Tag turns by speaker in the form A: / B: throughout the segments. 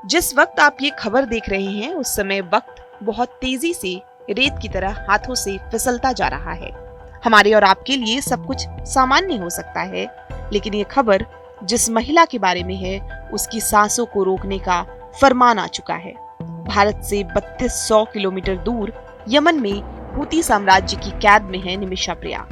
A: जिस वक्त आप ये खबर देख रहे हैं उस समय वक्त बहुत तेजी से रेत की तरह हाथों से फिसलता जा रहा है। हमारे और आपके लिए सब कुछ सामान्य हो सकता है, लेकिन ये खबर जिस महिला के बारे में है उसकी सांसों को रोकने का फरमान आ चुका है। भारत से 3200 किलोमीटर दूर यमन में हूती साम्राज्य की कैद में है निमिषा प्रिया।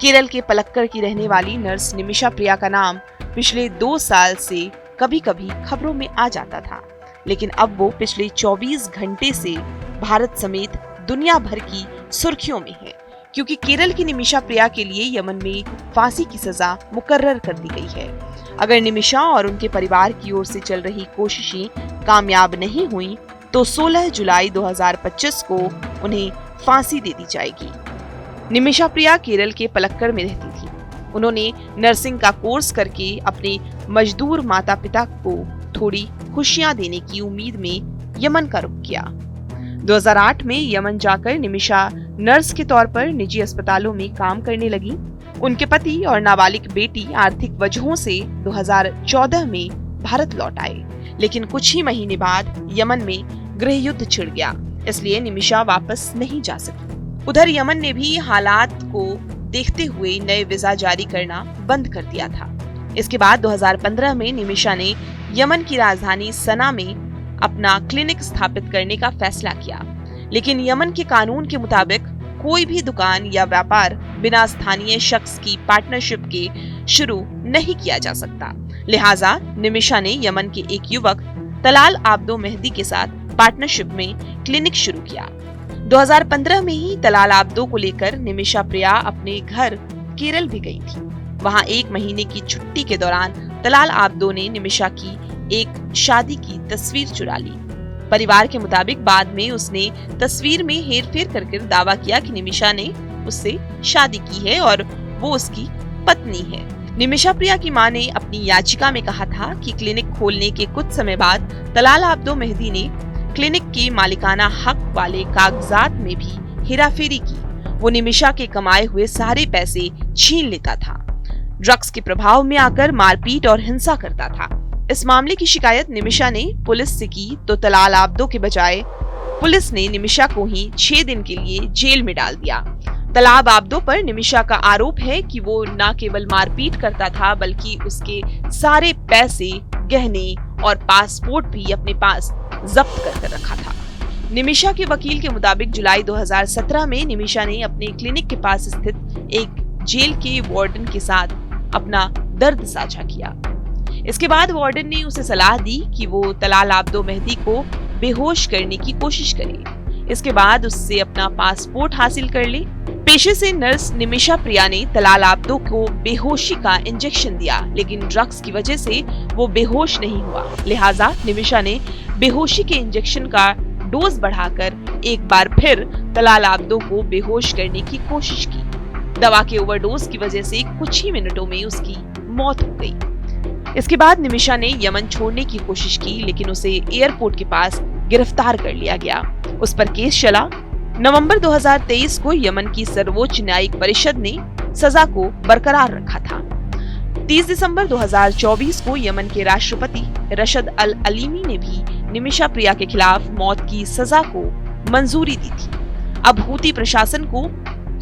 A: केरल के पलक्कड़ की रहने वाली नर्स निमिषा प्रिया का नाम पिछले 2 साल से कभी कभी खबरों में आ जाता था, लेकिन अब वो पिछले 24 घंटे से भारत समेत दुनिया भर की सुर्खियों में है, क्योंकि केरल की निमिषा प्रिया के लिए यमन में फांसी की सजा मुकर्रर कर दी गई है। अगर निमिषा और उनके परिवार की ओर से चल रही कोशिशें कामयाब नहीं हुई तो 16 जुलाई 2025 को उन्हें फांसी दे दी जाएगी। निमिषा प्रिया केरल के पलक्कड़ में रहती थी। उन्होंने नर्सिंग का कोर्स करके अपने मजदूर माता पिता को थोड़ी खुशियां देने की उम्मीद में यमन का रुख किया। 2008 में यमन जाकर निमिषा नर्स के तौर पर निजी अस्पतालों में काम करने लगी। उनके पति और नाबालिग बेटी आर्थिक वजहों से 2014 में भारत लौट आए, लेकिन कुछ ही महीने बाद यमन में गृह युद्ध छिड़ गया, इसलिए निमिषा वापस नहीं जा सकी। उधर यमन ने भी हालात को देखते हुए नए वीजा जारी करना बंद कर दिया था। इसके बाद 2015 में निमिषा ने यमन की राजधानी सना में अपना क्लिनिक स्थापित करने का फैसला किया, लेकिन यमन के कानून के मुताबिक कोई भी दुकान या व्यापार बिना स्थानीय शख्स की पार्टनरशिप के शुरू नहीं किया जा सकता। लिहाजा निमिषा ने यमन के एक युवक तलाल आब्दो मेहदी के साथ पार्टनरशिप में क्लिनिक शुरू किया। 2015 में ही तलाल आब्दो को लेकर निमिषा प्रिया अपने घर केरल भी गई थी। वहां 1 महीने की छुट्टी के दौरान तलाल आब्दो ने निमिषा की एक शादी की तस्वीर चुरा ली। परिवार के मुताबिक बाद में उसने तस्वीर में हेरफेर करके दावा किया कि निमिषा ने उससे शादी की है और वो उसकी पत्नी है। निमिषा प्रिया की मां ने अपनी याचिका में कहा था कि क्लिनिक खोलने के कुछ समय बाद तलाल आब्दो मेहदी ने क्लिनिक के मालिकाना हक वाले कागजात में भी हेराफेरी की। वो निमिषा के कमाए हुए सारे पैसे छीन लेता था, ड्रग्स के प्रभाव में आकर मारपीट और हिंसा करता था। इस मामले की शिकायत निमिषा ने पुलिस से की तो तलाल आब्दो के बजाय पुलिस ने निमिषा को ही 6 दिन के लिए जेल में डाल दिया। तलाल आब्दो पर निमिषा का आरोप है कि वो न केवल मारपीट करता था बल्कि उसके सारे पैसे, गहने और पासपोर्ट भी अपने पास जब्त कर रखा था। निमिषा के वकील के मुताबिक जुलाई 2017 में निमिषा ने अपने क्लिनिक के पास स्थित एक जेल के वार्डन के साथ अपना दर्द साझा किया। इसके बाद वार्डन ने उसे सलाह दी कि वो तलाल आब्दो मेहदी को बेहोश करने की कोशिश करे। इसके बाद उससे अपना पासपोर्ट हासिल कर ले। पेशे से नर्स निमिषा प्रिया ने तलाल आब्दो को बेहोशी का इंजेक्शन दिया, लेकिन ड्रग्स की वजह से वो बेहोश नहीं हुआ। लिहाजा निमिषा ने बेहोशी के इंजेक्शन का डोज बढ़ाकर एक बार फिर तलाल आब्दो को बेहोश करने की कोशिश की। दवा के ओवरडोज की वजह से कुछ ही मिनटों में उसकी मौत हो गई। इसके बाद निमिषा ने यमन छोड़ने की कोशिश की, लेकिन उसे एयरपोर्ट के पास गिरफ्तार कर लिया गया। उस पर केस चला। नवंबर 2023 को यमन की सर्वोच्च न्यायिक परिषद ने सजा को बरकरार रखा था। 30 दिसंबर 2024 को यमन के राष्ट्रपति रशद अल अलीमी ने भी निमिषा प्रिया के खिलाफ मौत की सजा को मंजूरी दी थी। अब हूती प्रशासन को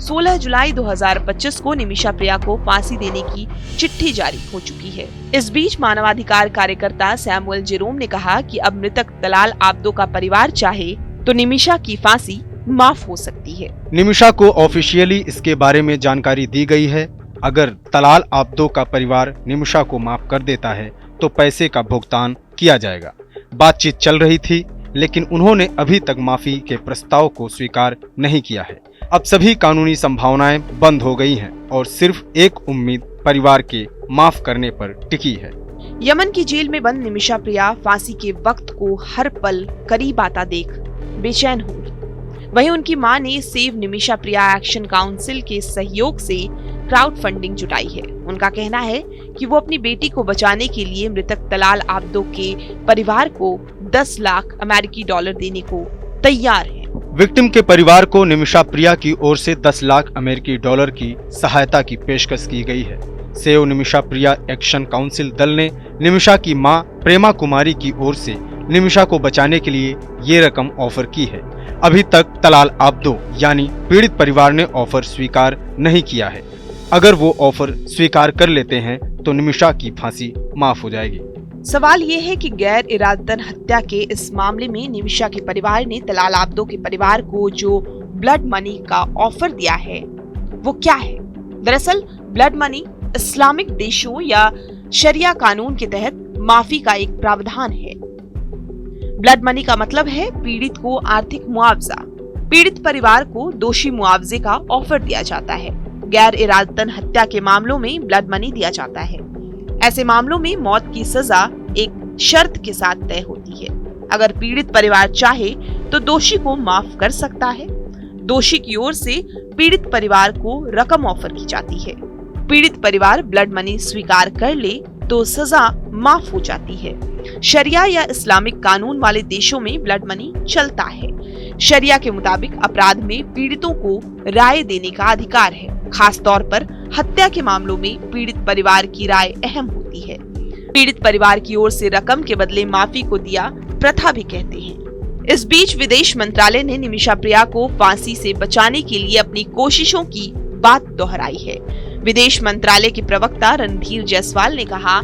A: 16 जुलाई 2025 को निमिषा प्रिया को फांसी देने की चिट्ठी जारी हो चुकी है। इस बीच मानवाधिकार कार्यकर्ता सैमुअल जेरोम ने कहा कि अब मृतक तलाल आब्दो का परिवार चाहे तो निमिषा की फांसी माफ हो सकती है।
B: निमिषा को ऑफिशियली इसके बारे में जानकारी दी गई है। अगर तलाल आब्दो का परिवार निमिषा को माफ कर देता है तो पैसे का भुगतान किया जाएगा। बातचीत चल रही थी, लेकिन उन्होंने अभी तक माफी के प्रस्ताव को स्वीकार नहीं किया है। अब सभी कानूनी संभावनाएं बंद हो गई हैं और सिर्फ एक उम्मीद परिवार के माफ करने पर टिकी है।
A: यमन की जेल में बंद निमिषा प्रिया फांसी के वक्त को हर पल करीब आता देख बेचैन होंगी। वहीं उनकी मां ने सेव निमिषा प्रिया एक्शन काउंसिल के सहयोग से क्राउड फंडिंग जुटाई है। उनका कहना है कि वो अपनी बेटी को बचाने के लिए मृतक तलाल आब्दो के परिवार को 10 लाख अमेरिकी डॉलर देने को तैयार है।
B: विक्टिम के परिवार को निमिषा प्रिया की ओर से 10 लाख अमेरिकी डॉलर की सहायता की पेशकश की गई है। सेव निमिषा प्रिया एक्शन काउंसिल दल ने निमिषा की मां प्रेमा कुमारी की ओर से निमिषा को बचाने के लिए ये रकम ऑफर की है। अभी तक तलाल आब्दो यानी पीड़ित परिवार ने ऑफर स्वीकार नहीं किया है। अगर वो ऑफर स्वीकार कर लेते हैं तो निमिषा की फांसी माफ हो जाएगी।
A: सवाल ये है कि गैर इरादतन हत्या के इस मामले में निमिषा के परिवार ने तलाल आब्दो के परिवार को जो ब्लड मनी का ऑफर दिया है वो क्या है। दरअसल ब्लड मनी इस्लामिक देशों या शरिया कानून के तहत माफी का एक प्रावधान है। ब्लड मनी का मतलब है पीड़ित को आर्थिक मुआवजा। पीड़ित परिवार को दोषी मुआवजे का ऑफर दिया जाता है। गैर इरादतन हत्या के मामलों में ब्लड मनी दिया जाता है। ऐसे मामलों में मौत की सजा एक शर्त के साथ तय होती है। अगर पीड़ित परिवार चाहे तो दोषी को माफ कर सकता है। दोषी की ओर से पीड़ित परिवार को रकम ऑफर की जाती है। पीड़ित परिवार ब्लड मनी स्वीकार कर ले तो सजा माफ हो जाती है। शरिया या इस्लामिक कानून वाले देशों में ब्लड मनी चलता है। शरिया के मुताबिक अपराध में पीड़ितों को राय देने का अधिकार है। खास तौर पर हत्या के मामलों में पीड़ित परिवार की राय अहम होती है। पीड़ित परिवार की ओर से रकम के बदले माफी को दिया प्रथा भी कहते हैं। इस बीच विदेश मंत्रालय ने निमिषा प्रिया को फांसी से बचाने के लिए अपनी कोशिशों की बात दोहराई है। विदेश मंत्रालय के प्रवक्ता रणधीर जायसवाल ने कहा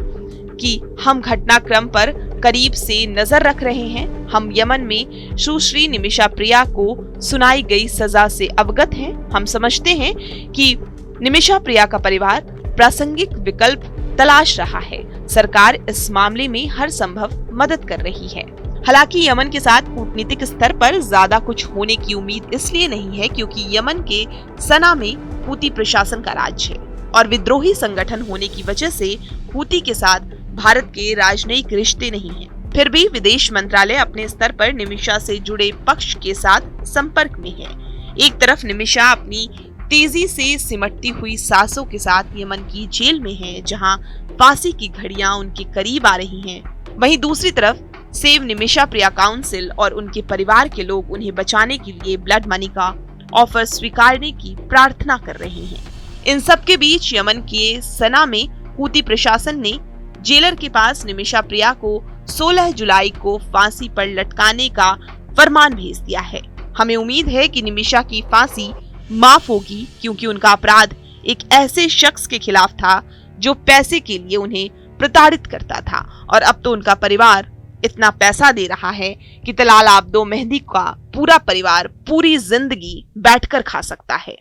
A: कि हम घटनाक्रम पर करीब से नजर रख रहे हैं। हम यमन में सुश्री निमिषा प्रिया को सुनाई गई सजा से अवगत हैं। हम समझते हैं कि निमिषा प्रिया का परिवार प्रासंगिक विकल्प तलाश रहा है। सरकार इस मामले में हर संभव मदद कर रही है। हालांकि यमन के साथ कूटनीतिक स्तर पर ज्यादा कुछ होने की उम्मीद इसलिए नहीं है क्योंकि यमन के सना में हूती प्रशासन का राज है और विद्रोही संगठन होने की वजह से हूती के साथ भारत के राजनयिक रिश्ते नहीं हैं। फिर भी विदेश मंत्रालय अपने स्तर पर निमिषा से जुड़े पक्ष के साथ संपर्क में है। एक तरफ निमिषा अपनी तेजी से सिमटती हुई सांसों के साथ यमन की जेल में है, जहां फांसी की घड़ियां उनके करीब आ रही हैं। वहीं दूसरी तरफ सेव निमिषा प्रिया काउंसिल और उनके परिवार के लोग उन्हें बचाने के लिए ब्लड मनी का ऑफर स्वीकारने की प्रार्थना कर रहे हैं। इन सब के बीच यमन के सना में हूती प्रशासन ने जेलर के पास निमिषा प्रिया को 16 जुलाई को फांसी पर लटकाने का फरमान भेज दिया है। हमें उम्मीद है कि निमिषा की फांसी माफ होगी क्योंकि उनका अपराध एक ऐसे शख्स के खिलाफ था जो पैसे के लिए उन्हें प्रताड़ित करता था और अब तो उनका परिवार इतना पैसा दे रहा है कि तलाल आब्दो मेहंदी का पूरा परिवार पूरी जिंदगी बैठकर खा सकता है।